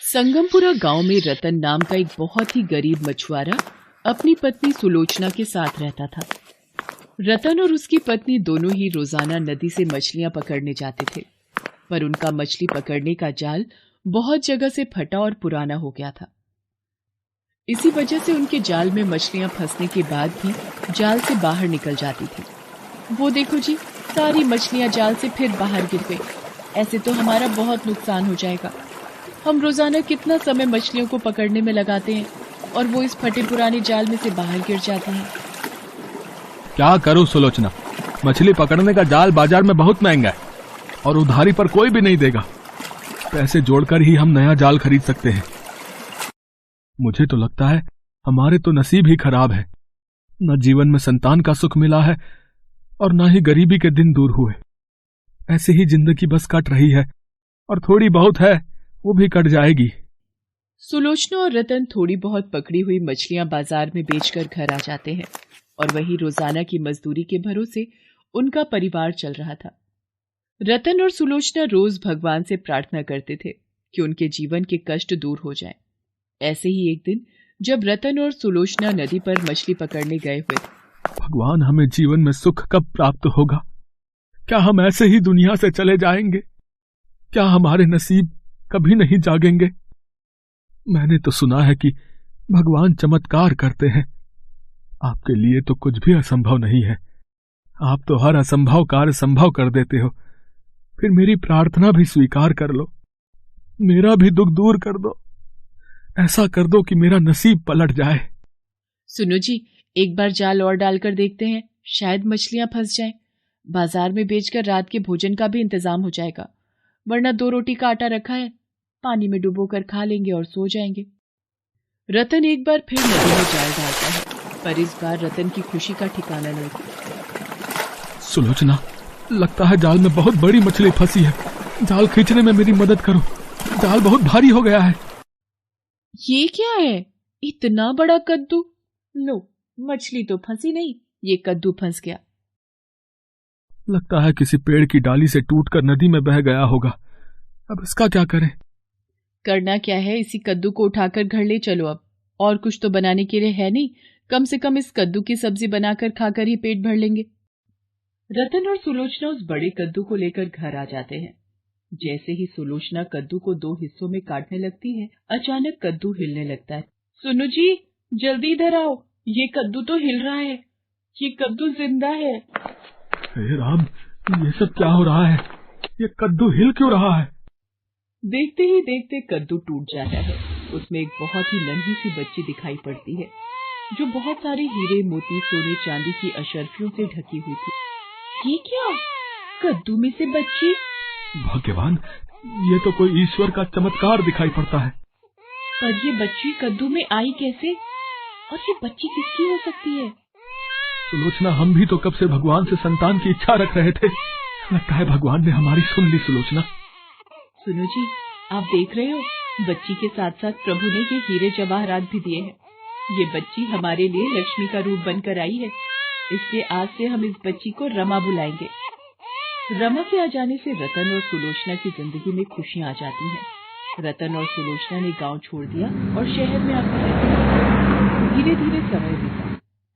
संगमपुरा गांव में रतन नाम का एक बहुत ही गरीब मछुआरा अपनी पत्नी सुलोचना के साथ रहता था। रतन और उसकी पत्नी दोनों ही रोजाना नदी से मछलियां पकड़ने जाते थे, पर उनका मछली पकड़ने का जाल बहुत जगह से फटा और पुराना हो गया था। इसी वजह से उनके जाल में मछलियां फंसने के बाद भी जाल से बाहर निकल जाती थी। वो देखो जी, सारी मछलियां जाल से फिर बाहर गिर गई। ऐसे तो हमारा बहुत नुकसान हो जाएगा। हम रोजाना कितना समय मछलियों को पकड़ने में लगाते हैं और वो इस फटे पुराने जाल में से बाहर गिर जाती हैं। क्या करूं सुलोचना, मछली पकड़ने का जाल बाजार में बहुत महंगा है और उधारी पर कोई भी नहीं देगा। पैसे जोड़कर ही हम नया जाल खरीद सकते हैं। मुझे तो लगता है हमारे तो नसीब ही खराब है। न जीवन में संतान का सुख मिला है और न ही गरीबी के दिन दूर हुए। ऐसे ही जिंदगी बस कट रही है और थोड़ी बहुत है वो भी कट जाएगी। सुलोचना और रतन थोड़ी बहुत पकड़ी हुई मछलियां बाजार में बेचकर घर आ जाते हैं और वही रोजाना की मजदूरी के भरोसे उनका परिवार चल रहा था। रतन और सुलोचना रोज भगवान से प्रार्थना करते थे कि उनके जीवन के कष्ट दूर हो जाएं। ऐसे ही एक दिन जब रतन और सुलोचना नदी पर मछली पकड़ने गए हुए थे। भगवान, हमें जीवन में सुख कब प्राप्त होगा? क्या हम ऐसे ही दुनिया से चले जाएंगे? क्या हमारे नसीब कभी नहीं जागेंगे? मैंने तो सुना है कि भगवान चमत्कार करते हैं। आपके लिए तो कुछ भी असंभव नहीं है। आप तो हर असंभव कार्य संभव कर देते हो। फिर मेरी प्रार्थना भी स्वीकार कर लो। मेरा भी दुख दूर कर दो। ऐसा कर दो कि मेरा नसीब पलट जाए। सुनो जी, एक बार जाल और डालकर देखते हैं, शायद मछलियां फंस जाएं। बाजार में बेचकर रात के भोजन का भी इंतजाम हो जाएगा, वरना 2 रोटी का आटा रखा है, पानी में डुबोकर खा लेंगे और सो जाएंगे। रतन एक बार फिर नदी में जाल डालता है, पर इस बार रतन की खुशी का ठिकाना नहीं था। सुलोचना, लगता है जाल में बहुत बड़ी मछली फंसी है। जाल खींचने में मेरी मदद करो। जाल बहुत भारी हो गया है। ये क्या है? इतना बड़ा कद्दू? लो, मछली तो फंसी नहीं, ये कद्दू फंस गया। लगता है किसी पेड़ की डाली से टूटकर नदी में बह गया होगा। अब इसका क्या करें? करना क्या है, इसी कद्दू को उठाकर घर ले चलो। अब और कुछ तो बनाने के लिए है नहीं, कम से कम इस कद्दू की सब्जी बनाकर खाकर ही पेट भर लेंगे। रतन और सुलोचना उस बड़े कद्दू को लेकर घर आ जाते हैं। जैसे ही सुलोचना कद्दू को 2 हिस्सों में काटने लगती है, अचानक कद्दू हिलने लगता है। सुनो जी, जल्दी इधर आओ, ये कद्दू तो हिल रहा है। ये कद्दू जिंदा है। हे राम, ये सब क्या हो रहा है? ये कद्दू हिल क्यों रहा है? देखते ही देखते कद्दू टूट जाता है। उसमें एक बहुत ही नन्ही सी बच्ची दिखाई पड़ती है, जो बहुत सारे हीरे मोती सोने चांदी की अशर्फियों से ढकी हुई थी। ये क्या? कद्दू में से बच्ची? भगवान, ये तो कोई ईश्वर का चमत्कार दिखाई पड़ता है। पर ये बच्ची कद्दू में आई कैसे? और ये बच्ची किसकी हो सकती है? सुलोचना, हम भी तो कब से भगवान से संतान की इच्छा रख रहे थे। लगता है भगवान ने हमारी सुन ली। सुलोचना, सुनो जी, आप देख रहे हो, बच्ची के साथ साथ प्रभु ने ये हीरे जवाहरात भी दिए हैं। ये बच्ची हमारे लिए लक्ष्मी का रूप बनकर आई है, इसलिए आज से हम इस बच्ची को रमा बुलाएंगे। रमा के आ जाने से रतन और सुलोचना की जिंदगी में खुशियां आ जाती हैं। रतन और सुलोचना ने गांव छोड़ दिया और शहर में आकर रहने लगे। धीरे धीरे समय बीता।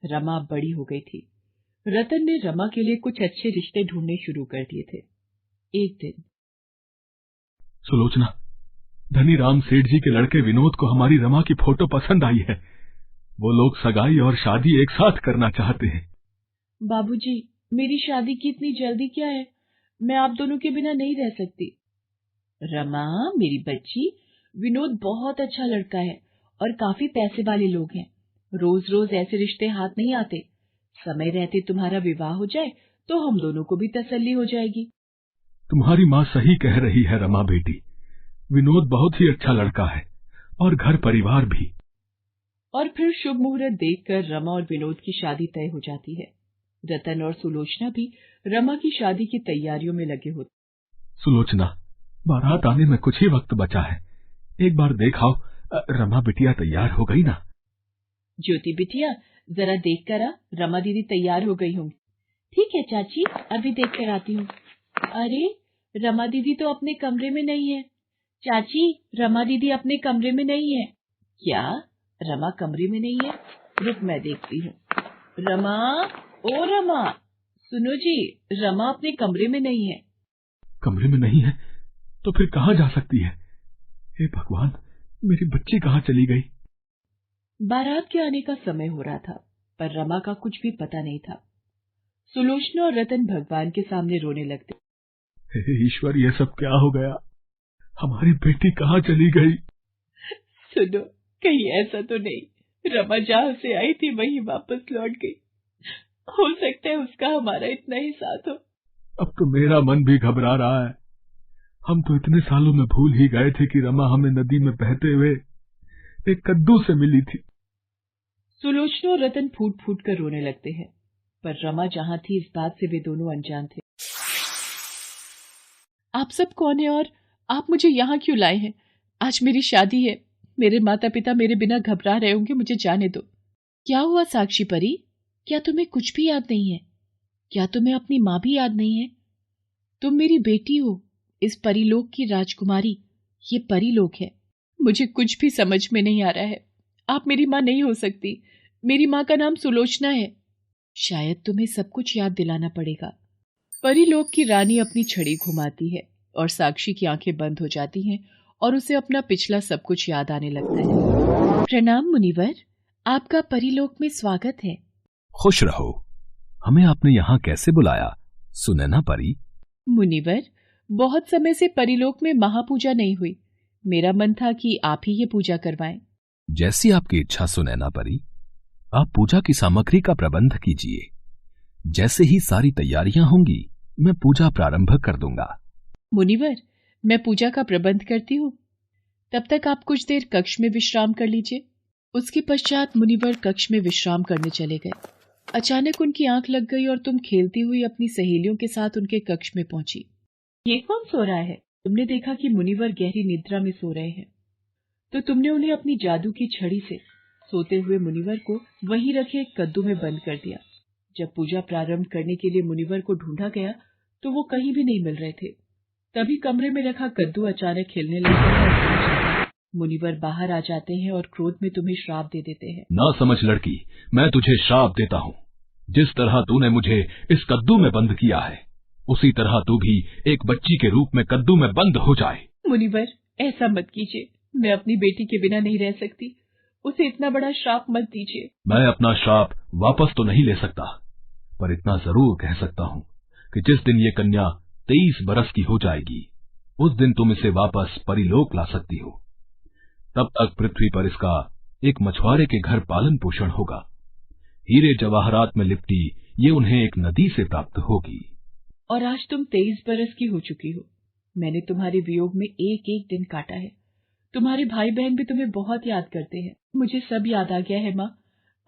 रमा बड़ी हो गई थी। रतन ने रमा के लिए कुछ अच्छे रिश्ते ढूंढने शुरू कर दिए थे। एक दिन, सुलोचना, धनी राम सेठ जी के लड़के विनोद को हमारी रमा की फोटो पसंद आई है। वो लोग सगाई और शादी एक साथ करना चाहते हैं। बाबूजी, मेरी शादी की इतनी जल्दी क्या है? मैं आप दोनों के बिना नहीं रह सकती। रमा, मेरी बच्ची, विनोद बहुत अच्छा लड़का है और काफी पैसे वाले लोग हैं। रोज रोज ऐसे रिश्ते हाथ नहीं आते। समय रहते तुम्हारा विवाह हो जाए तो हम दोनों को भी तसल्ली हो जाएगी। तुम्हारी माँ सही कह रही है रमा बेटी। विनोद बहुत ही अच्छा लड़का है और घर परिवार भी। और फिर शुभ मुहूर्त देखकर रमा और विनोद की शादी तय हो जाती है। रतन और सुलोचना भी रमा की शादी की तैयारियों में लगे होते। सुलोचना, बारात आने में कुछ ही वक्त बचा है। एक बार देखाओ, रमा बिटिया तैयार हो गई ना? ज्योति बिटिया, जरा देख कर आ, रमा दीदी तैयार हो गई होंगी। ठीक है चाची, अभी देख कर आती हूँ। अरे, रमा दीदी तो अपने कमरे में नहीं है। चाची, रमा दीदी अपने कमरे में नहीं है। क्या? रमा कमरे में नहीं है? रुक मैं देखती हूँ। रमा, ओ रमा, सुनो जी, रमा अपने कमरे में नहीं है। कमरे में नहीं है तो फिर कहाँ जा सकती है? हे भगवान, मेरी बच्ची कहाँ चली गई? बारात के आने का समय हो रहा था, पर रमा का कुछ भी पता नहीं था। सुलोचना और रतन भगवान के सामने रोने लगते। हे ईश्वर, ये सब क्या हो गया? हमारी बेटी कहाँ चली गई? सुनो, कहीं ऐसा तो नहीं रमा जहाँ से आई थी वहीं वापस लौट गई? हो सकता है उसका हमारा इतना ही साथ हो। अब तो मेरा मन भी घबरा रहा है। हम तो इतने सालों में भूल ही गए थे कि रमा हमें नदी में बहते हुए एक कद्दू से मिली थी। सुलोचना और रतन फूट फूट कर रोने लगते हैं, पर रमा जहाँ थी इस बात से वे दोनों अनजान थे। आप सब कौन है और आप मुझे यहाँ क्यों लाए हैं? आज मेरी शादी है। मेरे माता पिता मेरे बिना घबरा रहे होंगे, मुझे जाने दो। क्या हुआ साक्षी परी? क्या तुम्हें कुछ भी याद नहीं है? क्या तुम्हें अपनी माँ भी याद नहीं है? तुम मेरी बेटी हो, इस परीलोक की राजकुमारी। ये परीलोक है। मुझे कुछ भी समझ में नहीं आ रहा है। आप मेरी माँ नहीं हो सकती। मेरी माँ का नाम सुलोचना है। शायद तुम्हें सब कुछ याद दिलाना पड़ेगा। परीलोक की रानी अपनी छड़ी घुमाती है और साक्षी की आंखें बंद हो जाती हैं और उसे अपना पिछला सब कुछ याद आने लगता है। प्रणाम मुनिवर, आपका परीलोक में स्वागत है। खुश रहो। हमें आपने यहाँ कैसे बुलाया, सुनैना परी? मुनिवर, बहुत समय से परीलोक में महापूजा नहीं हुई। मेरा मन था कि आप ही ये पूजा करवाएं। जैसी आपकी इच्छा सुनैना परी। आप पूजा की सामग्री का प्रबंध कीजिए। जैसे ही सारी तैयारियां होंगी मैं पूजा प्रारंभ कर दूंगा। मुनिवर, मैं पूजा का प्रबंध करती हूँ। तब तक आप कुछ देर कक्ष में विश्राम कर लीजिए। उसके पश्चात मुनिवर कक्ष में विश्राम करने चले गए। अचानक उनकी आंख लग गई और तुम खेलती हुई अपनी सहेलियों के साथ उनके कक्ष में पहुंची। ये कौन सो रहा है? तुमने देखा कि मुनिवर गहरी निद्रा में सो रहे हैं, तो तुमने उन्हें अपनी जादू की छड़ी से सोते हुए मुनिवर को वहीं रखे एक कद्दू में बंद कर दिया। जब पूजा प्रारंभ करने के लिए मुनिवर को ढूंढा गया तो वो कहीं भी नहीं मिल रहे थे। तभी कमरे में रखा कद्दू अचानक हिलने लगता है। मुनिवर बाहर आ जाते हैं और क्रोध में तुम्हें श्राप दे देते हैं। ना समझ लड़की, मैं तुझे श्राप देता हूँ। जिस तरह तूने मुझे इस कद्दू में बंद किया है, उसी तरह तू भी एक बच्ची के रूप में कद्दू में बंद हो जाए। मुनिवर, ऐसा मत कीजिए। मैं अपनी बेटी के बिना नहीं रह सकती। उसे इतना बड़ा श्राप मत दीजिए। मैं अपना श्राप वापस तो नहीं ले सकता, पर इतना जरूर कह सकता हूँ कि जिस दिन ये कन्या 23 बरस की हो जाएगी, उस दिन तुम इसे वापस परीलोक ला सकती हो। तब तक पृथ्वी पर इसका एक मछुआरे के घर पालन पोषण होगा। हीरे जवाहरात में लिपटी ये उन्हें एक नदी से प्राप्त होगी। और आज तुम 23 बरस की हो चुकी हो। मैंने तुम्हारे वियोग में एक एक दिन काटा है। तुम्हारे भाई बहन भी तुम्हें बहुत याद करते हैं। मुझे सब याद आ गया है माँ,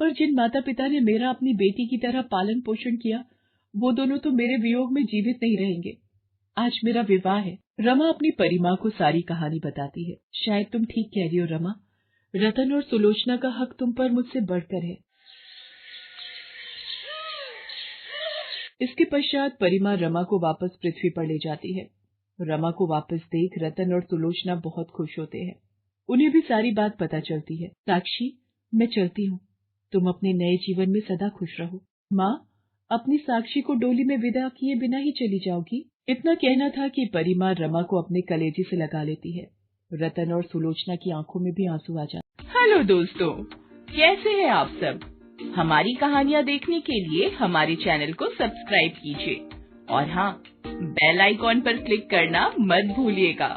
पर जिन माता पिता ने मेरा अपनी बेटी की तरह पालन पोषण किया, वो दोनों तो मेरे वियोग में जीवित नहीं रहेंगे। आज मेरा विवाह है। रमा अपनी परिमां को सारी कहानी बताती है। शायद तुम ठीक कह रही हो रमा। रतन और सुलोचना का हक तुम पर मुझसे बढ़कर है। इसके पश्चात परिमा रमा को वापस पृथ्वी पर ले जाती है। रमा को वापस देख रतन और सुलोचना बहुत खुश होते हैं। उन्हें भी सारी बात पता चलती है। साक्षी, मैं चलती हूँ। तुम अपने नए जीवन में सदा खुश रहो। माँ, अपनी साक्षी को डोली में विदा किए बिना ही चली जाओगी? इतना कहना था कि परिमा रमा को अपने कलेजे से लगा लेती है। रतन और सुलोचना की आंखों में भी आंसू आ जाते। हेलो दोस्तों, कैसे हैं आप सब? हमारी कहानियाँ देखने के लिए हमारे चैनल को सब्सक्राइब कीजिए और हाँ, बेल आइकॉन पर क्लिक करना मत भूलिएगा।